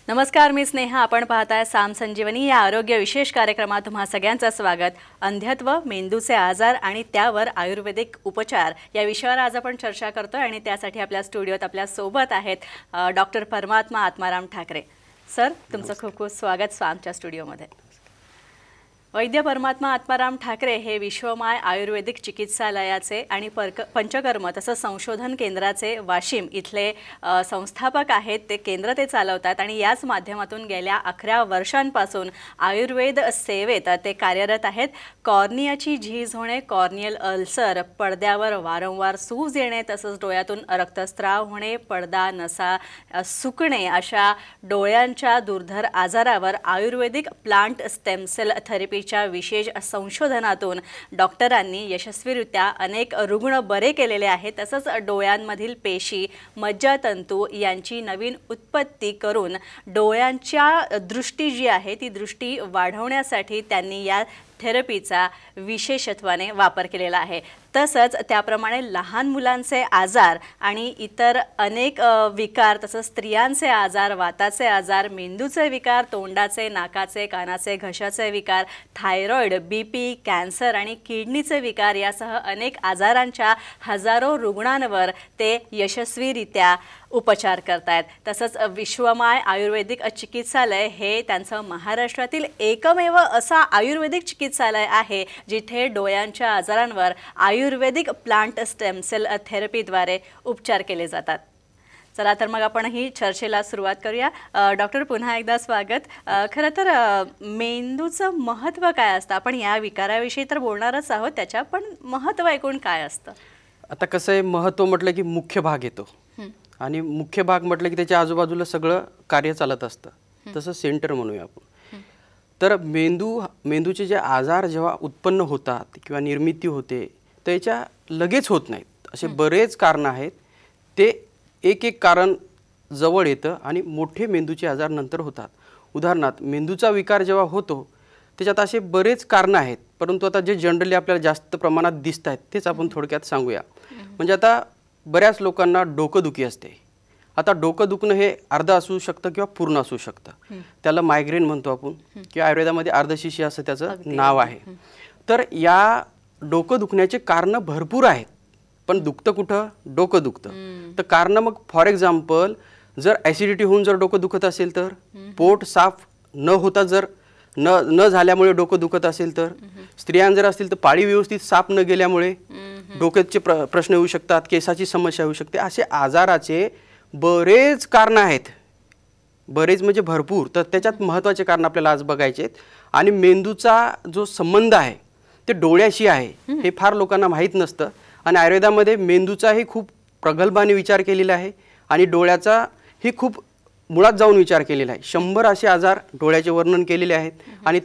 नमस्कार, मी स्नेहा. आपण पाहताय साम संजीवनी या आरोग्य विशेष कार्यक्रमात तुम्हा सगळ्यांचं स्वागत. अंधत्व, मेंदूचे आजार आणि त्यावर आयुर्वेदिक उपचार या विषयावर आज आपण चर्चा करतोय आणि त्यासाठी आपल्या स्टुडिओत आपल्या सोबत आहेत डॉक्टर परमात्मा आत्माराम ठाकरे. सर, तुमचं खूप खूप स्वागत सामच्या स्टुडिओमध्ये. वैद्य परमात्मा आत्माराम ठाकरे हे विश्वमाय आयुर्वेदिक चिकित्सालयाचे आणि पंचकर्म तसंच संशोधन केंद्राचे वाशिम इथले संस्थापक आहेत. ते केंद्र ते चालवतात आणि याच माध्यमातून गेल्या 11 वर्षांपासून आयुर्वेद सेवेत ते कार्यरत आहेत. कॉर्नियाची झीज होणे, कॉर्नियल अल्सर, पडद्यावर वारंवार सूज येणे तसंच डोळ्यातून रक्तस्राव होणे, पडदा नसा सुकणे अशा डोळ्यांच्या दुर्धर आजारावर आयुर्वेदिक प्लांट स्टेम सेल थेरपी विशेष संशोधनातून डॉक्टरांनी यशस्वीरित्या अनेक रुग्ण बरे केलेले आहेत. तसंच डोळ्यांमधील पेशी, मज्जातंतू यांची नवीन उत्पत्ती करून डोळ्यांच्या दृष्टी जी आहे ती दृष्टी वाढवण्यासाठी त्यांनी या थेरपीचा विशेषत्वाने वापर केलेला आहे. तसंच त्याप्रमाणे लहान मुलांचे आजार आणि इतर अनेक विकार तसंच स्त्रियांचे आजार, वाताचे आजार, मेंदूचे विकार, तोंडाचे, नाकाचे, कानाचे, घशाचे विकार, थायरॉइड, बीपी, कॅन्सर आणि किडनीचे विकार यासह अनेक आजारांच्या हजारो रुग्णांवर ते यशस्वीरित्या उपचार करतायत. तसंच विश्वमाय आयुर्वेदिक चिकित्सालय हे त्यांचं महाराष्ट्रातील एकमेव असा आयुर्वेदिक चिकित्सालय आहे जिथे डोळ्यांच्या आजारांवर आयुर्वेदिक प्लांट स्टेम सेल थेरपीद्वारे उपचार केले जातात. चला तर मग आपण ही चर्चेला सुरुवात करूया. डॉक्टर, पुन्हा एकदा स्वागत. खरं तर मेंदूचं महत्त्व काय असतं? आपण या विकाराविषयी तर बोलणारच आहोत, त्याच्या पण महत्त्व एकूण काय असतं? आता कसं आहे, महत्त्व म्हटलं की मुख्य भाग येतो आणि मुख्य भाग म्हटलं की त्याच्या आजूबाजूला सगळं कार्य चालत असतं. तसं सेंटर म्हणूया आपण. तर मेंदूचे जे आजार जेव्हा उत्पन्न होतात किंवा निर्मिती होते त्याच्या लगेच होत नाहीत. असे बरेच कारण आहेत. ते एक एक कारण जवळ येतं आणि मोठे मेंदूचे आजार नंतर होतात. उदाहरणार्थ, मेंदूचा विकार जेव्हा होतो त्याच्यात असे बरेच कारणं आहेत, परंतु आता जे जनरली आपल्याला जास्त प्रमाणात दिसत आहेत तेच आपण थोडक्यात सांगूया. म्हणजे आता बऱ्याच लोकांना डोकंदुखी असते. आता डोकं दुखणं हे अर्ध असू शकतं किंवा पूर्ण असू शकतं. त्याला मायग्रेन म्हणतो आपण किंवा आयुर्वेदामध्ये अर्धशिशी असं त्याचं नाव आहे. तर या डोकं दुखण्याचे कारणं भरपूर आहेत, पण दुखतं कुठं? डोकं दुखतं. तर कारणं मग फॉर एक्झाम्पल, जर ॲसिडिटी होऊन जर डोकं दुखत असेल तर, पोट साफ न होता जर न झाल्यामुळे डोकं दुखत असेल तर, स्त्रियां जर असतील तर पाळी व्यवस्थित साफ न गेल्यामुळे डोक्याचे प्रश्न येऊ शकतात, केसाची समस्या होऊ शकते. असे आजाराचे बरेच कारणं आहेत, बरेच म्हणजे भरपूर. तर त्याच्यात महत्त्वाचे कारण आपल्याला आज बघायचे आहेत. आणि मेंदूचा जो संबंध आहे ते डोळ्याशी आहे हे फार लोकांना माहीत नसतं. आणि आयुर्वेदामध्ये मेंदूचाही खूप प्रगल्भाने विचार केलेला आहे आणि डोळ्याचा ही खूप मुळात जाऊन विचार केलेला आहे. 100 असे आजार डोळ्याचे वर्णन केलेले आहेत. आणि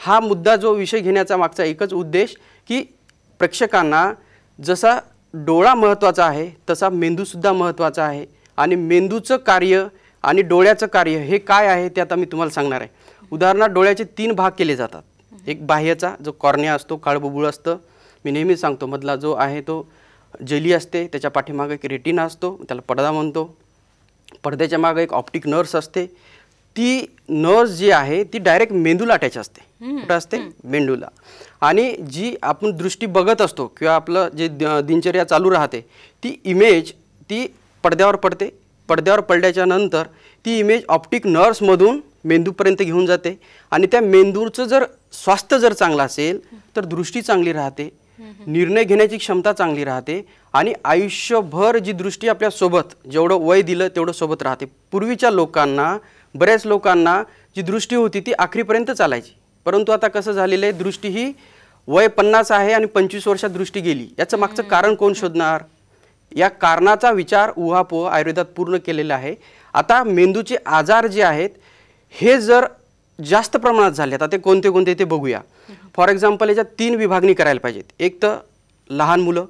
हा मुद्दा जो विषय घेण्याचा मागचा एकच उद्देश की प्रेक्षकांना जसा डोळा महत्त्वाचा आहे तसा मेंदूसुद्धा महत्त्वाचा आहे. आणि मेंदूचं कार्य आणि डोळ्याचं कार्य हे काय आहे ते आता मी तुम्हाला सांगणार आहे. उदाहरणार्थ, डोळ्याचे 3 भाग केले जातात. एक बाह्यचा जो कॉर्निया असतो, काळबुबुळ असतं. मी नेहमी सांगतो, मधला जो आहे तो जेली असते, त्याच्या पाठीमागे एक रेटिना असतो, त्याला पडदा म्हणतो. पडद्याच्या मागे एक ऑप्टिक नर्स असते. ती नर्स जी आहे ती डायरेक्ट मेंदूला अटॅच असते. कुठं असते? मेंदूला. आणि जी आपण दृष्टी बघत असतो किंवा आपलं जे दिनचर्या चालू राहते ती इमेज ती पडद्यावर पडते. पडद्यावर पडल्याच्या नंतर ती इमेज ऑप्टिक नर्समधून मेंदूपर्यंत घेऊन जाते. आणि त्या मेंदूचं जर स्वास्थ्य जर चांगलं असेल तर दृष्टी चांगली राहते, निर्णय घेण्याची क्षमता चांगली राहते आणि आयुष्यभर जी दृष्टी आपल्यासोबत जेवढं वय दिलं तेवढं सोबत राहते. पूर्वीच्या लोकांना, बऱ्याच लोकांना जी दृष्टी होती ती आखरीपर्यंत चालायची. परंतु आता कसं झालेलं आहे, दृष्टी ही वय 50 आहे आणि 25 वर्षात दृष्टी गेली. याचं मागचं कारण कोण शोधणार? या कारणाचा विचार उहापोह आयुर्वेदात पूर्ण केलेला आहे. आता मेंदूचे आजार जे आहेत हे जर जास्त प्रमाणात झाले आता ते कोणते कोणते ते बघूया. फॉर एक्झाम्पल, याच्यात 3 विभागणी करायला पाहिजेत. एक तर लहान मुलं,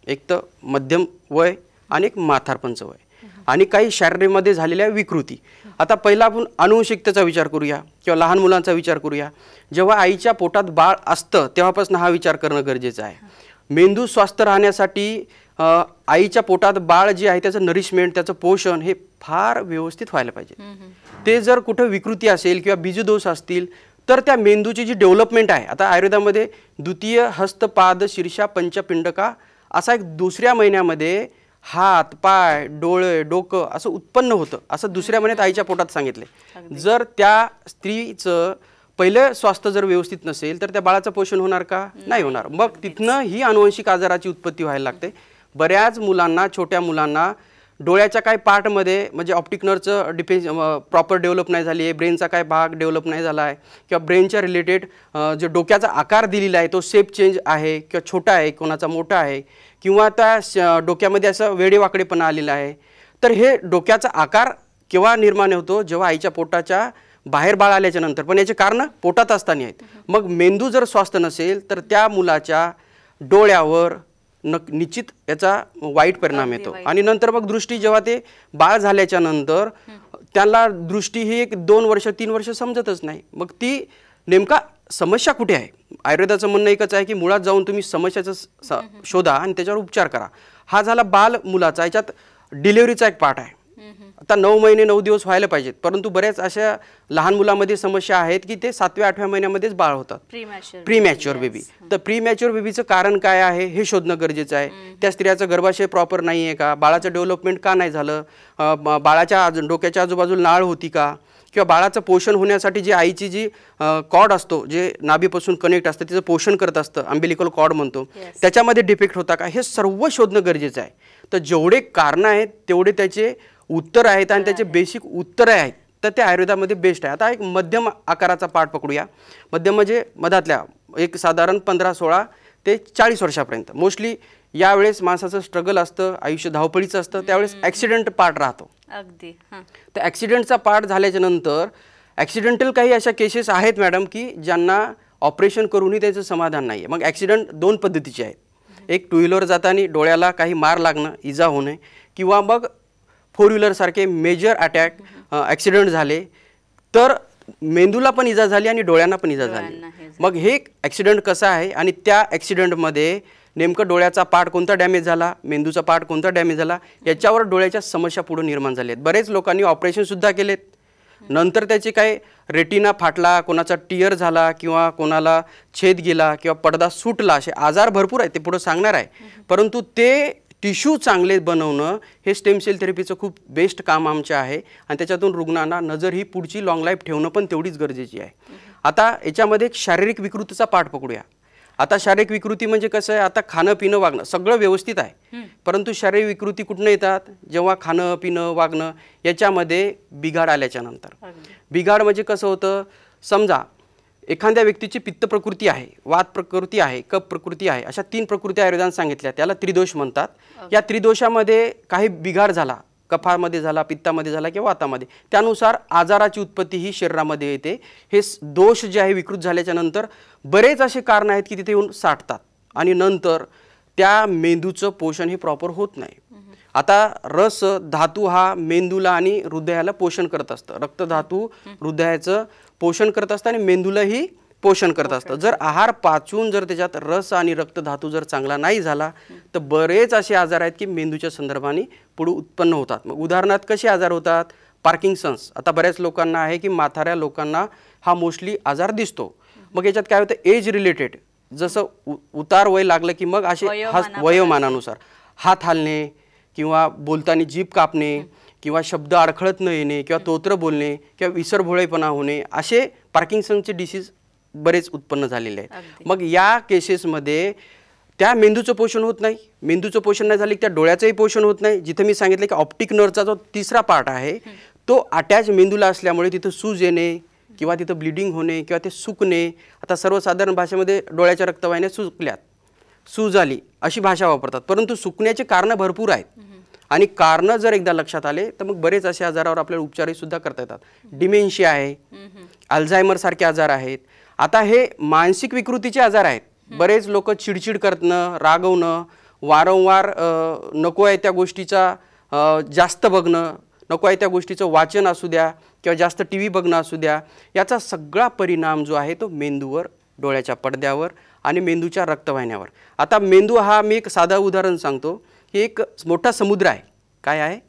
एक तर मध्यम वय आणि एक म्हातारपणचं वय आणि काही शारीरिकमध्ये झालेल्या विकृती. आता पहिला आपण अनुवंशिकतेचा विचार करूया किंवा लहान मुलांचा विचार करूया. जेव्हा आईच्या पोटात बाळ असतं तेव्हापासून हा विचार करणं गरजेचं आहे. मेंदू स्वस्थ राहण्यासाठी आईच्या पोटात बाळ जे आहे त्याचं नरिशमेंट, त्याचं पोषण हे फार व्यवस्थित व्हायला पाहिजे. ते जर कुठं विकृती असेल किंवा बीजदोष असतील तर त्या मेंदूची जी डेव्हलपमेंट आहे, आता आयुर्वेदामध्ये द्वितीय हस्तपाद शीर्षा पंचपिंडका असा एक दुसऱ्या महिन्यामध्ये हात, पाय, डोळे, डोकं असं उत्पन्न होतं, असं दुसऱ्या महिन्यात आईच्या पोटात सांगितले. जर त्या स्त्रीचं पहिलं स्वास्थ्य जर व्यवस्थित नसेल तर त्या बाळाचं पोषण होणार का? नाही होणार. मग तिथनं ही अनुवंशिक आजाराची उत्पत्ती व्हायला लागते. बऱ्याच मुलांना, छोट्या मुलांना डोळ्याच्या काय पार्टमध्ये म्हणजे ऑप्टिक नर्वचं प्रॉपर डेव्हलप नाही झाली आहे, ब्रेनचा काय भाग डेव्हलप नाही झाला आहे किंवा ब्रेनच्या रिलेटेड जो डोक्याचा आकार दिलेला आहे तो शेप चेंज आहे किंवा छोटा आहे, कोणाचा मोठा आहे किंवा त्या डोक्यामध्ये असं वेडेवाकडेपणा आलेला आहे. तर हे डोक्याचा आकार केव्हा निर्माण होतो? जेव्हा आईच्या पोटाच्या बाहेर बाळ आल्याच्या नंतर. पण याचे कारण पोटात असताना आहेत. मग मेंदू जर स्वस्थ नसेल तर त्या मुलाच्या डोळ्यावर निश्चित याचा वाईट परिणाम येतो. आणि नंतर मग दृष्टी, जेव्हा ते बाळ झाल्याच्या नंतर त्याला दृष्टी ही 1-2 वर्ष 3 वर्ष समजतच नाही. मग ती नेमका समस्या कुठे आहे? आयुर्वेदाचं म्हणणं एकच आहे की मुळात जाऊन तुम्ही समस्याचं शोधा आणि त्याच्यावर उपचार करा. हा झाला बाल मुलाचा. याच्यात डिलिव्हरीचा एक पार्ट आहे. आता 9 महिने 9 दिवस व्हायला पाहिजेत, परंतु बऱ्याच अशा लहान मुलांमध्ये समस्या आहेत की ते 7व्या-8व्या महिन्यामध्येच बाळ होतात, प्रीमॅच्युअर बेबी. तर प्रीमॅच्युअर बेबीचं कारण काय आहे हे शोधणं गरजेचं आहे. त्या स्त्रियाचं गर्भाशय प्रॉपर नाही आहे का? बाळाचं डेव्हलपमेंट का नाही झालं? बाळाच्या डोक्याच्या आजूबाजूला नाळ होती का? किंवा बाळाचं पोषण होण्यासाठी जी आईची जी कॉर्ड असतो, जे नाभीपासून कनेक्ट असतं, तिचं पोषण करत असतं, अम्बिलिकल कॉर्ड म्हणतो, त्याच्यामध्ये डिफेक्ट होता का? हे सर्व शोधणं गरजेचं आहे. तर जेवढे कारणं आहेत तेवढे त्याचे उत्तर आहेत आणि त्याचे बेसिक उत्तरं आहेत. तर ते आयुर्वेदामध्ये बेस्ट आहे. आता एक मध्यम आकाराचा पाठ पकडूया. मध्यम म्हणजे मधातल्या एक साधारण 15-16 ते 40 वर्षापर्यंत. मोस्टली यावेळेस माणसाचं स्ट्रगल असतं, आयुष्य धावपळीचं असतं, त्यावेळेस ॲक्सिडेंट पार्ट राहतो. अगदी. तर ॲक्सिडेंटचा पार्ट झाल्याच्या नंतर ॲक्सिडेंटल काही अशा केसेस आहेत मॅडम की ज्यांना ऑपरेशन करूनही त्याचं समाधान नाही आहे. मग ॲक्सिडेंट 2 पद्धतीचे आहेत. एक 2 व्हीलर जाताना डोळ्याला काही मार लागणं, इजा होणे, किंवा मग 4 व्हीलरसारखे मेजर अटॅक ॲक्सिडेंट झाले तर मेंदूला पण इजा झाली आणि डोळ्यांना पण इजा झाली. मग हे ॲक्सिडेंट कसं आहे आणि त्या ॲक्सिडेंटमध्ये नेमकं डोळ्याचा पार्ट कोणता डॅमेज झाला, मेंदूचा पार्ट कोणता डॅमेज झाला, याच्यावर डोळ्याच्या समस्या पुढे निर्माण झाल्या आहेत. बरेच लोकांनी ऑपरेशनसुद्धा केलेत. नंतर त्याचे काय रेटिना फाटला, कोणाचा टियर झाला किंवा कोणाला छेद गेला किंवा पडदा सुटला, असे आजार भरपूर आहेत, ते पुढे सांगणार आहे. परंतु ते टिश्यू चांगले बनवणं हे स्टेम सेल थेरपीचं खूप बेस्ट काम आमचे आहे आणि त्याच्यातून रुग्णांना नजर ही पुढची लॉंग लाईफ ठेवणं पण तेवढीच गरजेची आहे. आता याच्यामध्ये एक शारीरिक विकृतीचा पाठ पकडूया. आता शारीरिक विकृती म्हणजे कसं आहे? आता खाणं पिणं वागणं सगळं व्यवस्थित आहे, परंतु शारीरिक विकृती कुठनं येतात? जेव्हा खाणं पिणं वागणं याच्यामध्ये बिघाड आल्याच्या नंतर. बिघाड म्हणजे कसं होतं? समजा एखाद्या व्यक्तीची पित्त प्रकृती आहे, वात प्रकृती आहे, कफ प्रकृती आहे, अशा 3 प्रकृती आयुर्वेदाने सांगितल्या, त्याला त्रिदोष म्हणतात. या त्रिदोषामध्ये काही बिघाड झाला, कफामध्ये झाला, पित्तामध्ये झाला किंवा वातामध्ये, त्यानुसार आजाराची उत्पत्ती ही शरीरामध्ये येते. हे दोष जे आहे विकृत झाल्याच्या नंतर बरेच असे कारण आहेत की तिथे येऊन साठतात आणि नंतर त्या मेंदूचं पोषण हे प्रॉपर होत नाही. आता रस धातू हा मेंदूला आणि हृदयाला पोषण करत असतं. रक्तधातू हृदयाचं पोषण करत असतं आणि मेंदूलाही पोषण करत असतं. जर आहार पाचून जर त्याच्यात रस आणि रक्तधातू जर चांगला नाही झाला तर बरेच असे आजार आहेत की मेंदूच्या संदर्भाने पुढे उत्पन्न होतात. मग उदाहरणार्थ कसे आजार होतात? पार्किन्सन्स. आता बऱ्याच लोकांना आहे की म्हाताऱ्या लोकांना हा मोस्टली आजार दिसतो. मग याच्यात काय होतं? एज रिलेटेड, जसं उतार वय लागलं की मग असे वयोमानानुसार हात हालणे किंवा बोलताना जीभ कापणे किंवा शब्द अडखळत न येणे किंवा तोत्र बोलणे किंवा विसरभोळेपणा होणे, असे पार्किन्सनचे डिसीज बरेच उत्पन्न झालेले आहेत. मग या केसेसमध्ये त्या मेंदूचं पोषण होत नाही. मेंदूचं पोषण नाही झालं की त्या डोळ्याचंही पोषण होत नाही. जिथे मी सांगितलं की ऑप्टिक नर्वचा जो 3रा पार्ट आहे तो अटॅच मेंदूला असल्यामुळे तिथं सूज येणे किंवा तिथं ब्लिडिंग होणे किंवा ते सुकणे. आता सर्वसाधारण भाषेमध्ये डोळ्याच्या रक्तवाहिन्या सुकल्यात, सूज आली अशी भाषा वापरतात, परंतु सुकण्याचे कारणं भरपूर आहेत आणि कारणं जर एकदा लक्षात आले तर मग बरेच असे आजारावर आपल्याला उपचारही सुद्धा करता येतात. डिमेन्शिया आहे, अल्झायमर सारखे आजार आहेत. आता हे मानसिक विकृतीचे आजार आहेत. बरेच लोक चिडचिड करणं, रागवणं, वारंवार नको आहे त्या गोष्टीचा जास्त बघणं, नको आहे त्या गोष्टीचं वाचन असू द्या किंवा जास्त टी व्ही बघणं असू द्या, याचा सगळा परिणाम जो आहे तो मेंदूवर, डोळ्याच्या पडद्यावर आणि मेंदूच्या रक्तवाहिन्यावर. आता मेंदू हा मी एक साधं उदाहरण सांगतो हे एक मोठा समुद्र आहे. काय आहे?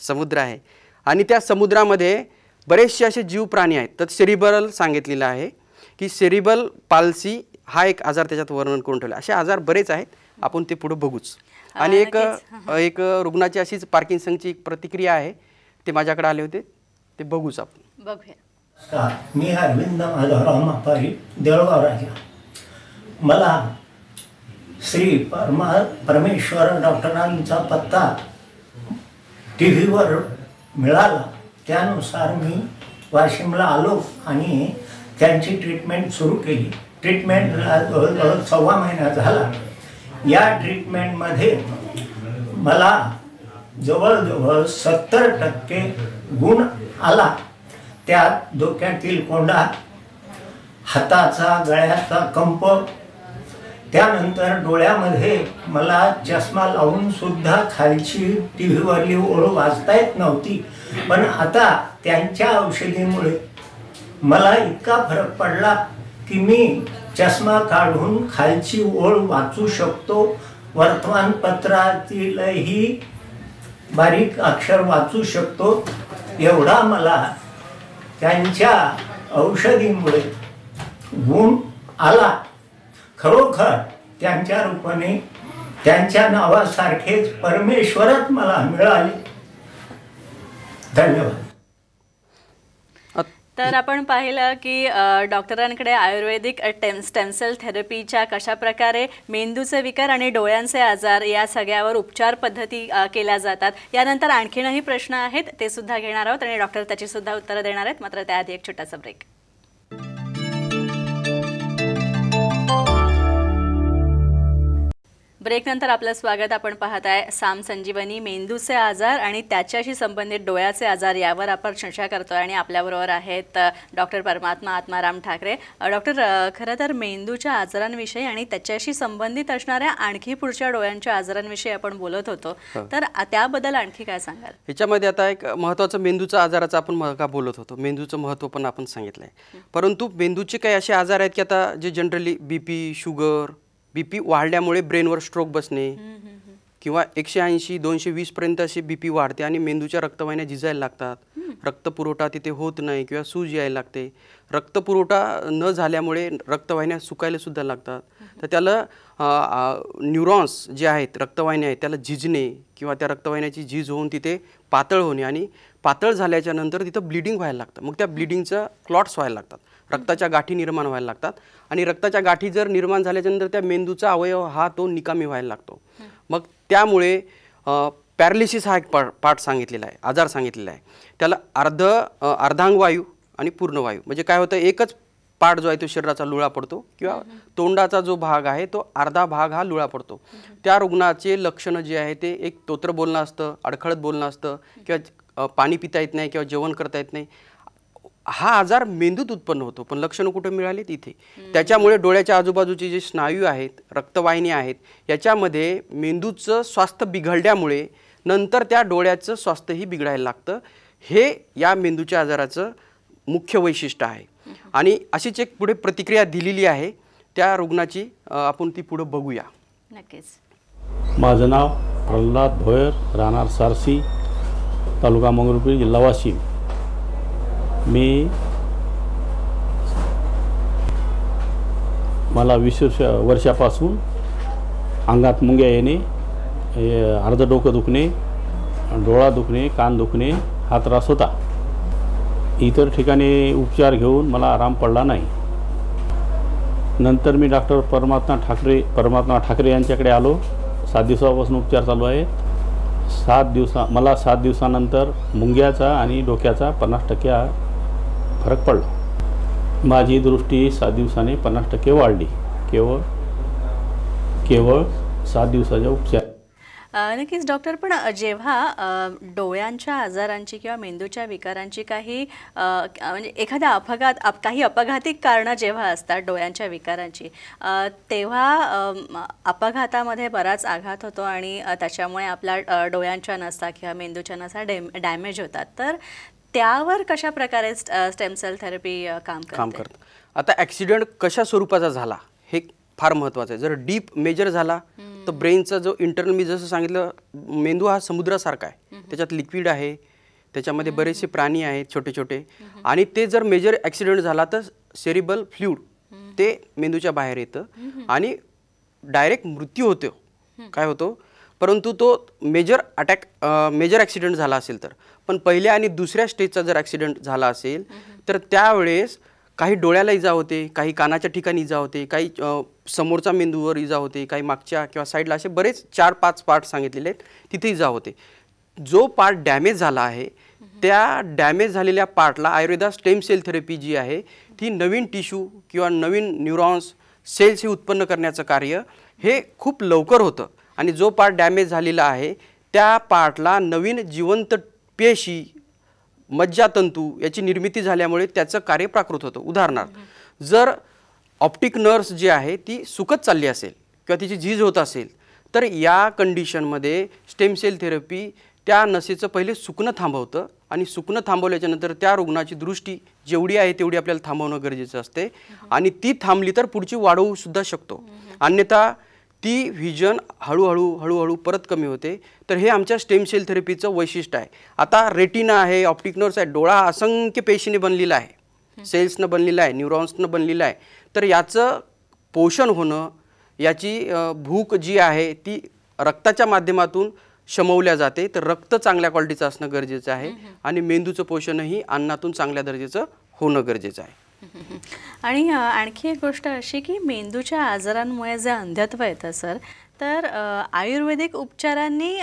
समुद्र आहे. आणि त्या समुद्रामध्ये बरेचसे असे जीव प्राणी आहेत. तर सेरिब्रल सांगितलेलं आहे की सेरिब्रल पाल्सी हा एक आजार त्याच्यात वर्णन करून ठेवला. असे आजार बरेच आहेत, आपण ते पुढे बघूच. आणि एक रुग्णाची अशीच पार्किन्सनची एक प्रतिक्रिया आहे, ते माझ्याकडे आले होते, ते बघूच आपण. बघूया. मी अरविंद माधवराव मापारी, देऊळगाव राजा. मला श्री परमेश्वर डॉक्टरांचा पत्ता टी व्हीवर मिळाला. त्यानुसार मी वाशिमला आलो आणि त्यांची ट्रीटमेंट सुरू केली. ट्रीटमेंटला जवळजवळ 6 महिना झाला. या ट्रीटमेंटमध्ये मला जवळजवळ 70% गुण आला. त्यात डोक्यातील कोंडा, हाताचा गळ्याचा कंप, त्यानंतर डोळ्यामध्ये मला चष्मा लावून सुद्धा खालची टी व्हीवरली ओळ वाचता येत नव्हती. पण आता त्यांच्या औषधीमुळे मला इतका फरक पडला की मी चष्मा काढून खालची ओळ वाचू शकतो. वर्तमानपत्रातीलही बारीक अक्षर वाचू शकतो. एवढा मला त्यांच्या औषधीमुळे गुण आला. खरोखर त्यांच्या रूपाने त्यांच्या नावासारखेच परमेश्वरच मला मिळाले. धन्यवाद. तर आपण पाहिलं की डॉक्टरांकडे आयुर्वेदिक स्टेम सेल थेरपीच्या कशा प्रकारे मेंदूचे विकार आणि डोळ्यांचे आजार या सगळ्यावर उपचार पद्धती केल्या जातात. यानंतर आणखीनही प्रश्न आहेत, ते सुद्धा घेणार आहोत आणि डॉक्टर त्याची सुद्धा उत्तरं देणार आहेत. मात्र त्याआधी एक छोटासा ब्रेक. ब्रेकनंतर आपलं स्वागत. आपण पाहत आहे साम संजीवनी, मेंदूचे आजार आणि त्याच्याशी संबंधित डोळ्याचे आजार यावर आपण चर्चा करतोय. आणि आपल्याबरोबर आहेत डॉक्टर परमात्मा आत्माराम ठाकरे. डॉक्टर, खरं तर मेंदूच्या आजारांविषयी आणि त्याच्याशी संबंधित असणाऱ्या आणखी पुढच्या डोळ्यांच्या आजारांविषयी आपण बोलत होतो, तर त्याबद्दल आणखी काय सांगाल? ह्याच्यामध्ये आता एक महत्त्वाचं मेंदूचा आजाराचं आपण मग बोलत होतो, मेंदूचं महत्त्व पण आपण सांगितलंय. परंतु मेंदूचे काही असे आजार आहेत की आता जे जनरली बीपी, शुगर, बीपी वाढल्यामुळे ब्रेनवर स्ट्रोक बसणे किंवा 180, 220 पर्यंत अशी बीपी वाढते आणि मेंदूच्या रक्तवाहिन्या झिजायला लागतात. रक्तपुरवठा तिथे होत नाही किंवा सूज यायला लागते. रक्तपुरवठा न झाल्यामुळे रक्तवाहिन्या सुकायला सुद्धा लागतात. तर त्याला न्यूरॉन्स जे आहेत, रक्तवाहिन्या आहेत, त्याला झिजणे किंवा त्या रक्तवाहिन्याची झीज होऊन तिथे पातळ होणे आणि पातळ झाल्याच्या नंतर तिथं ब्लिडिंग व्हायला लागतं. मग त्या ब्लिडिंगचं क्लॉट्स व्हायला लागतात, रक्ताच्या गाठी निर्माण व्हायला लागतात. आणि रक्ताच्या गाठी जर निर्माण झाल्याच्यानंतर त्या मेंदूचा अवयव हा तो निकामी व्हायला लागतो. मग त्यामुळे पॅरालिसिस हा एक पार्ट सांगितलेला आहे, आजार सांगितलेला आहे. त्याला अर्धांगवायू आणि पूर्णवायू म्हणजे काय होतं, एकच पार्ट जो आहे तो शरीराचा लुळा पडतो किंवा तोंडाचा जो भाग आहे तो अर्धा भाग हा लुळा पडतो. त्या रुग्णाचे लक्षणं जे आहे ते एक तोत्र बोलणं असतं, अडखळत बोलणं असतं किंवा पाणी पिता येत नाही किंवा जेवण करता येत नाही. हा आजार मेंदूत उत्पन्न होतो, पण लक्षणं कुठे मिळाली? तिथे. त्याच्यामुळे डोळ्याच्या आजूबाजूचे जे स्नायू आहेत, रक्तवाहिनी आहेत, याच्यामध्ये मेंदूचं स्वास्थ्य बिघडल्यामुळे नंतर त्या डोळ्याचं स्वास्थ्यही बिघडायला लागतं. हे या मेंदूच्या आजाराचं मुख्य वैशिष्ट्य आहे. आणि अशीच एक पुढे प्रतिक्रिया दिलेली आहे त्या रुग्णाची, आपण ती पुढे बघूया. नक्कीच. माझं नाव प्रल्हाद भोयर, राहणार सारसी, तालुका मंगरुळपीर, जिल्हा वाशिम. मला 20 वर्षापासून अंगात मुंग्या येणे, अर्ध डोकं दुखणे, डोळा दुखणे, कान दुखणे हा त्रास होता. इतर ठिकाणी उपचार घेऊन मला आराम पडला नाही. नंतर मी डॉक्टर परमात्मा ठाकरे यांच्याकडे आलो. 7 दिवसापासून उपचार चालू आहे. 7 दिवसानंतर मुंग्याचा आणि डोक्याचा 50% फरक पडला. माझी दृष्टी 7 दिवसाने 50% वाढली, केवळ 7 दिवसाच्या उपचार. नक्कीच डॉक्टर, पण जेव्हा डोळ्यांच्या आजारांची किंवा मेंदूच्या विकारांची काही म्हणजे एखाद्या काही अपघातिक कारणं जेव्हा असतात डोळ्यांच्या विकारांची, तेव्हा अपघातामध्ये बराच आघात होतो आणि त्याच्यामुळे आपल्या डोळ्यांच्या नसा किंवा मेंदूच्या नसा डॅमेज होतात. तर त्यावर कशा प्रकारे स्टेम सेल थेरपी काम करते? आता ॲक्सिडेंट कशा स्वरूपाचा झाला हे फार महत्त्वाचं आहे. जर डीप मेजर झाला तर ब्रेनचा जो इंटरनल, मी जसं सांगितलं, मेंदू हा समुद्रासारखा आहे, त्याच्यात लिक्विड आहे, त्याच्यामध्ये बरेचसे प्राणी आहेत छोटे छोटे, आणि ते जर मेजर ॲक्सिडेंट झाला तर सेरिबल फ्लुइड ते मेंदूच्या बाहेर येतं आणि डायरेक्ट मृत्यू होतो, काय होतो. परंतु तो मेजर ॲक्सिडेंट झाला असेल तर, पण पहिल्या आणि दुसऱ्या स्टेजचा जर ॲक्सिडेंट झाला असेल तर त्यावेळेस काही डोळ्याला इजा होते, काही कानाच्या ठिकाणी इजा होते, काही समोरचा मेंदूवर इजा होते, काही मागच्या किंवा साईडला, असे बरेच 4-5 पार्ट सांगितलेले आहेत, तिथे इजा होते. जो पार्ट डॅमेज झाला आहे त्या डॅमेज झालेल्या पार्टला आयुर्वेदात स्टेम सेल थेरपी जी आहे ती नवीन टिश्यू किंवा नवीन न्यूरॉन्स सेल्स हे उत्पन्न करण्याचं कार्य हे खूप लवकर होतं. आणि जो पार्ट डॅमेज झालेला आहे त्या पार्टला नवीन जिवंत पेशी, मज्जातंतू याची निर्मिती झाल्यामुळे त्याचं कार्य प्राकृत होतं. उदाहरणार्थ, जर ऑप्टिक नर्व्स जी आहे ती सुकत चालली असेल किंवा तिची झीज होत असेल तर या कंडिशनमध्ये स्टेम सेल थेरपी त्या नसेचं पहिले सुकणं थांबवतं, आणि सुकणं थांबवल्याच्या नंतर त्या रुग्णाची दृष्टी जेवढी आहे तेवढी आपल्याला थांबवणं गरजेचं असते, आणि ती थांबली तर पुढची वाढवू सुद्धा शकतो, अन्यथा ती व्हिजन हळूहळू परत कमी होते. तर हे आमच्या स्टेम सेल थेरपीचं वैशिष्ट्य आहे. आता रेटिना आहे, ऑप्टिक नर्व्स आहे, डोळा असंख्य पेशीने बनलेला आहे, सेल्सनं बनलेला आहे, न्यूरॉन्सनं बनलेला आहे. तर याचं पोषण होणं, याची भूक जी आहे ती रक्ताच्या माध्यमातून शमवल्या जाते. तर रक्त चांगल्या क्वालिटीचं असणं गरजेचं आहे, आणि मेंदूचं पोषणही अन्नातून चांगल्या दर्जाचं होणं गरजेचं आहे. आणि आणखी एक गोष्ट अशी की मेंदूच्या आजारांमुळे जे अंधत्व येतं सर, तर आयुर्वेदिक उपचारांनी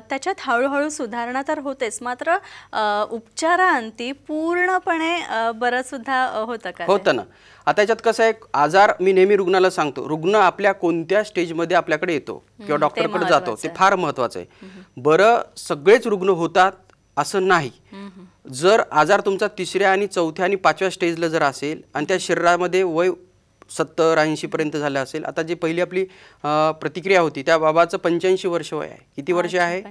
त्याच्यात हळूहळू सुधारणा तर होतेच, मात्र उपचारांती पूर्णपणे बरं सुद्धा होतं का? होतं ना. आता याच्यात कसं आहे, आजार मी नेहमी रुग्णाला सांगतो, रुग्ण आपल्या कोणत्या स्टेजमध्ये आपल्याकडे येतो किंवा डॉक्टरकडे जातो ते फार महत्त्वाचं आहे. बरं पर्यंत रुग्ण होतात असं नाही. जर आजार तुमचा 3ऱ्या आणि 4थ्या आणि 5व्या स्टेजला जर असेल आणि त्या शरीरामध्ये वय 70-80 पर्यंत झालं असेल. आता जी पहिली आपली प्रतिक्रिया होती त्या बाबाचं 85 वर्ष वय आहे. किती वर्ष आहे?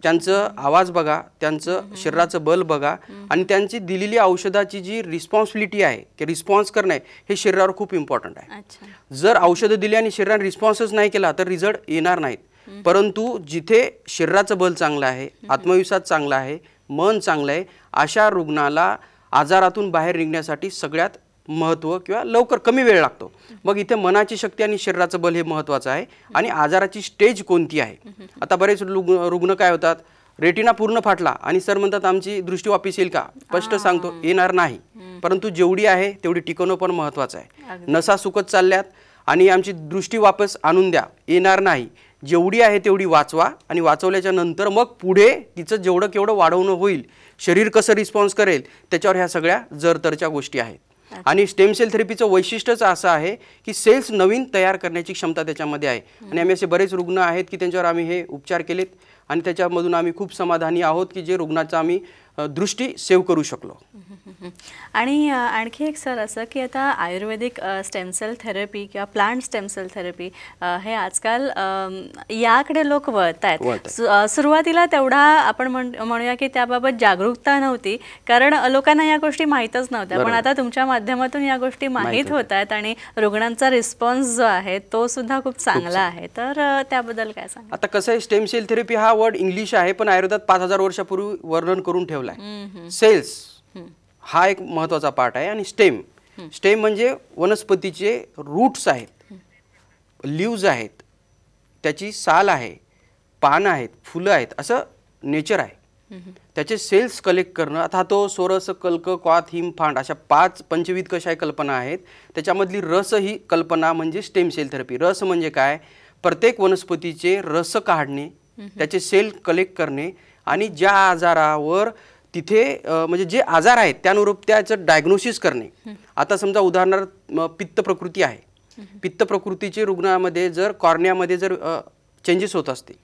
त्यांचं आवाज बघा, त्यांचं शरीराचं बल बघा, आणि त्यांची दिलेली औषधाची जी रिस्पॉन्सिबिलिटी आहे की रिस्पॉन्स करणं हे शरीरावर खूप इम्पॉर्टंट आहे. जर औषधं दिली आणि शरीराने रिस्पॉन्सच नाही केला तर रिझल्ट येणार नाहीत. परंतु जिथे शरीराचं बल चांगलं आहे, आत्मविश्वास चांगला आहे, मन चांगलं आहे, अशा रुग्णाला आजारातून बाहेर निघण्यासाठी सगळ्यात महत्त्व किंवा लवकर कमी वेळ लागतो. मग इथे मनाची शक्ती आणि शरीराचं बल हे महत्त्वाचं आहे, आणि आजाराची स्टेज कोणती आहे. आता बरेच रुग्ण काय होतात, रेटिना पूर्ण फाटला आणि सर म्हणतात आमची दृष्टी वापस येईल का? स्पष्ट सांगतो, येणार नाही. परंतु जेवढी आहे तेवढी टिकवणं पण महत्त्वाचं आहे. नसा सुकत चालल्यात आणि आमची दृष्टी वापस आणून द्या, येणार नाही. जेवढी आहे तेवढी वाचवा, आणि वाचवल्याच्या नंतर मग पुढे तिचं जेवढं केवढं वाढवणं होईल, शरीर कसं रिस्पॉन्स करेल त्याच्यावर ह्या सगळ्या जरतरच्या गोष्टी आहेत. आणि स्टेम सेल थेरपीचं वैशिष्ट्यच असं आहे की सेल्स नवीन तयार करण्याची क्षमता त्याच्यामध्ये आहे. आणि आम्ही असे बरेच रुग्ण आहेत की त्यांच्यावर आम्ही हे उपचार केलेत, आणि त्याच्यामधून आम्ही खूप समाधानी आहोत की जे रुग्णाचा आम्ही दृष्टी सेव्ह करू शकलो. आणि आणखी एक सर असं की आता आयुर्वेदिक स्टेम सेल थेरपी किंवा प्लांट स्टेम सेल थेरपी हे आजकाल याकडे लोक वळत आहेत. सुरुवातीला तेवढा आपण म्हणूया की त्याबाबत जागरूकता नव्हती, कारण लोकांना या गोष्टी माहीतच नव्हत्या. पण आता तुमच्या माध्यमातून या गोष्टी माहीत होत आहेत, आणि रुग्णांचा रिस्पॉन्स जो आहे तो सुद्धा खूप चांगला आहे. तर त्याबद्दल काय सांगा? आता कसं आहे, स्टेम सेल थेरपी हा वर्ड इंग्लिश आहे, पण आयुर्वेदात 5000 वर्षापूर्वी वर्णन करून ठेवला आहे. सेल्स हा एक महत्त्वाचा पार्ट आहे, आणि स्टेम म्हणजे वनस्पतीचे रूट्स आहेत, लीव्ज आहेत, त्याची साल आहे, पानं आहेत, फुलं आहेत, असं नेचर आहे. त्याचे सेल्स कलेक्ट करणं, आता तो सोरस, कल्क, क्वाथ, हिम, फांड अशा 5 पंचविध कशा कल्पना आहेत. त्याच्यामधली रस ही कल्पना म्हणजे स्टेम सेल थेरपी. रस म्हणजे काय? प्रत्येक वनस्पतीचे रस काढणे, त्याचे सेल कलेक्ट करणे, आणि ज्या आजारावर तिथे म्हणजे जे आजार आहेत त्यानुरूप त्याचं डायग्नोसिस करणे. आता समजा उदाहरणार्थ पित्त प्रकृती आहे, पित्त प्रकृतीचे रुग्णामध्ये जर कॉर्नियामध्ये जर चेंजेस होत असतील,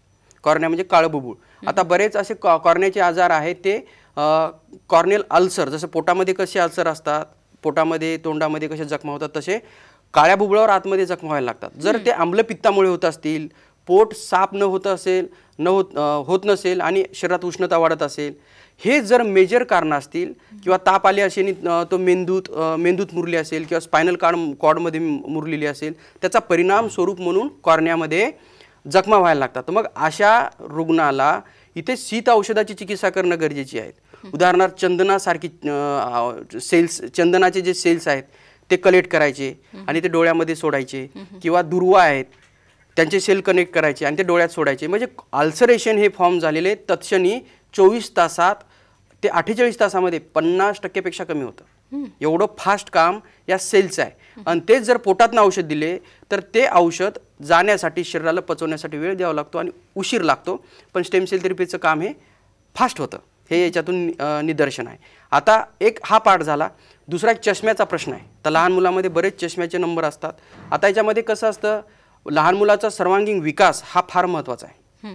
कॉर्निया म्हणजे काळं बुबुळ. आता बरेच असे कॉर्नियाचे आजार आहेत ते कॉर्नियल अल्सर, जसं पोटामध्ये कसे अल्सर असतात, पोटामध्ये तोंडामध्ये कसे जखमा होतात, तसे काळ्या बुबुळावर आतमध्ये जखमा व्हायला लागतात. जर ते आम्लपित्तामुळे होत असतील, पोट साफ न होत असेल, होत नसेल, आणि शरीरात उष्णता वाढत असेल, हे जर मेजर कारण असतील, किंवा ताप आले असेल, तो मेंदूत मुरली असेल, किंवा स्पायनल कॉर्डमध्ये मुरलेली असेल, त्याचा परिणाम स्वरूप म्हणून कॉर्नियामध्ये जखमा व्हायला लागतात. तर मग अशा रुग्णाला इथे शीत औषधाची चिकित्सा करणं गरजेची आहे. उदाहरणार्थ चंदनासारखी सेल्स, चंदनाचे जे सेल्स आहेत ते कलेक्ट करायचे आणि ते डोळ्यामध्ये सोडायचे, किंवा दुर्वा आहेत त्यांचे सेल कनेक्ट करायचे आणि ते डोळ्यात सोडायचे. म्हणजे अल्सरेशन हे फॉर्म झालेले तत्क्षणी 24 तासात ते 48 तासामध्ये 50% पेक्षा कमी होतं. एवढं फास्ट काम या सेल्सचं आहे. आणि तेच जर पोटातनं औषध दिले तर ते औषध जाण्यासाठी, शरीराला पचवण्यासाठी वेळ द्यावा लागतो आणि उशीर लागतो. पण स्टेम सेल थेरपीचं काम हे फास्ट होतं, हे याच्यातून निदर्शन आहे. आता एक हा पार्ट झाला. दुसरा एक चष्म्याचा प्रश्न आहे. तर लहान मुलामध्ये बरेच चष्म्याचे नंबर असतात. आता याच्यामध्ये कसं असतं, लहान मुलाचा सर्वांगीण विकास हा फार महत्त्वाचा आहे.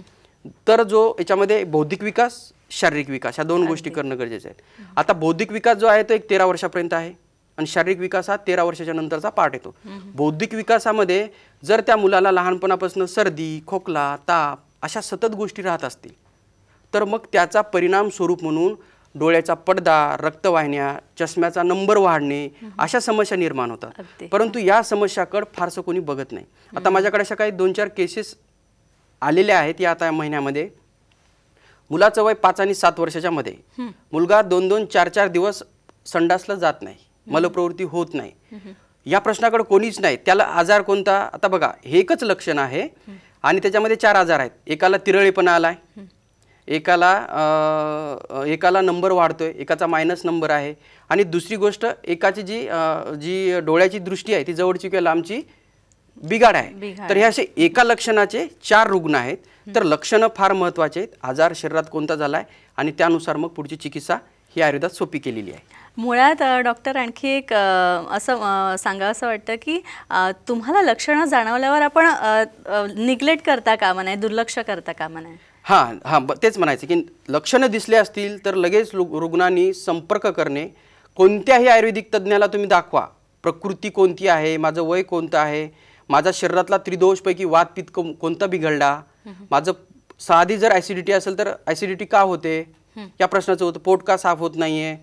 तर जो याच्यामध्ये बौद्धिक विकास, शारीरिक विकास ह्या दोन गोष्टी करणं गरजेचं आहे. आता बौद्धिक विकास जो आहे तो एक 13 वर्षापर्यंत आहे आणि शारीरिक विकास हा 13 वर्षाच्या नंतरचा पार्ट येतो. बौद्धिक विकासामध्ये जर त्या मुलाला लहानपणापासून सर्दी, खोकला, ताप अशा सतत गोष्टी राहत असतील तर मग त्याचा परिणाम स्वरूप म्हणून डोळ्याचा पडदा, रक्तवाहिन्या, चष्म्याचा नंबर वाढणे अशा समस्या निर्माण होतात. परंतु या समस्याकडे फारसं कोणी बघत नाही. आता माझ्याकडे अशा काही 2-4 केसेस आलेल्या आहेत या आता महिन्यामध्ये. मुलाचं वय 5 आणि 7 वर्षाच्या मध्ये, मुलगा 2-2, 4-4 दिवस संडासला जात नाही, मलप्रवृत्ती होत नाही. या प्रश्नाकडे कोणीच नाही. त्याला आजार कोणता, आता बघा हे एकच लक्षण आहे आणि त्याच्यामध्ये 4 आजार आहेत. एकाला तिरळेपणा आलाय, एकाला नंबर वाढतोय, एकाचा मायनस नंबर आहे, आणि दुसरी गोष्ट एकाची जी डोळ्याची दृष्टी आहे ती जवळची किंवा लांबची बिघाड आहे. तर हे असे एका लक्षणाचे 4 रुग्ण आहेत. तर लक्षणं फार महत्त्वाचे आहेत. आजार शरीरात कोणता झालाय आणि त्यानुसार मग पुढची चिकित्सा ही आयुर्वेदात सोपी केलेली आहे. मुळात डॉक्टर आणखी एक असं सांगावंसं वाटतं की तुम्हाला लक्षणं जाणवल्यावर आपण निग्लेक्ट करता कामा नये, दुर्लक्ष करता कामा नये. तेच म्हणायचं की लक्षणं दिसले असतील तर लगेच रुग्णांनी संपर्क करणे. कोणत्याही आयुर्वेदिक तज्ज्ञाला तुम्ही दाखवा, प्रकृती कोणती आहे, माझं वय कोणतं आहे, माझा शरीरातला त्रिदोषपैकी वात पित्त कोणता बिघडला, माझं साधी जर ॲसिडिटी असेल तर ॲसिडिटी का होते या प्रश्नाचं होतं, पोट का साफ होत नाहीये,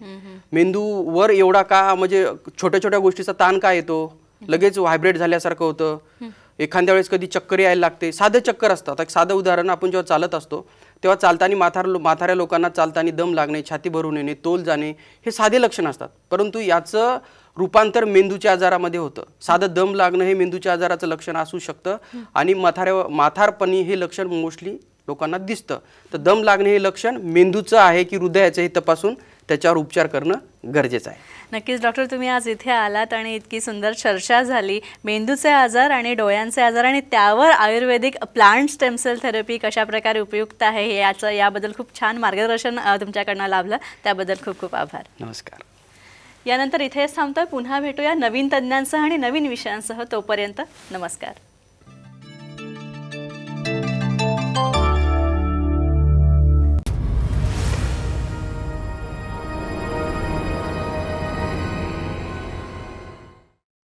मेंदूवर एवढा का, म्हणजे छोट्या छोट्या गोष्टीचा ताण का येतो, लगेच व्हायब्रेट झाल्यासारखं होतं, एखाद्या वेळेस कधी चक्कर यायला लागते, साधं चक्कर असतात. एक साधं उदाहरण, आपण जेव्हा चालत असतो तेव्हा चालताना म्हाताऱ्या लोकांना चालताना दम लागणे, छाती भरून येणे, तोल जाणे हे साधे लक्षण असतात. परंतु याचं रूपांतर मेंदूच्या आजारामध्ये होतं. साधं दम लागणं हे मेंदूच्या आजाराचं लक्षण असू शकतं आणि म्हातारपणी हे लक्षण मोस्टली लोकांना दिसतं. तर दम लागणे हे लक्षण मेंदूचं आहे की हृदयाचं हे तपासून त्याच्यावर उपचार करणं गरजेचं आहे. नक्कीच डॉक्टर, तुम्ही आज इथे आलात आणि इतकी सुंदर चर्चा झाली. मेंदूचे आजार आणि डोळ्यांचे आजार आणि त्यावर आयुर्वेदिक प्लांट स्टेम सेल थेरपी कशा प्रकारे उपयुक्त आहे हे याबद्दल खूप छान मार्गदर्शन तुमच्याकडनं लाभलं. त्याबद्दल खूप खूप आभार. नमस्कार. यानंतर इथेच थांबतोय. पुन्हा भेटूया नवीन तज्ज्ञांसह आणि नवीन विषयांसह. तोपर्यंत नमस्कार.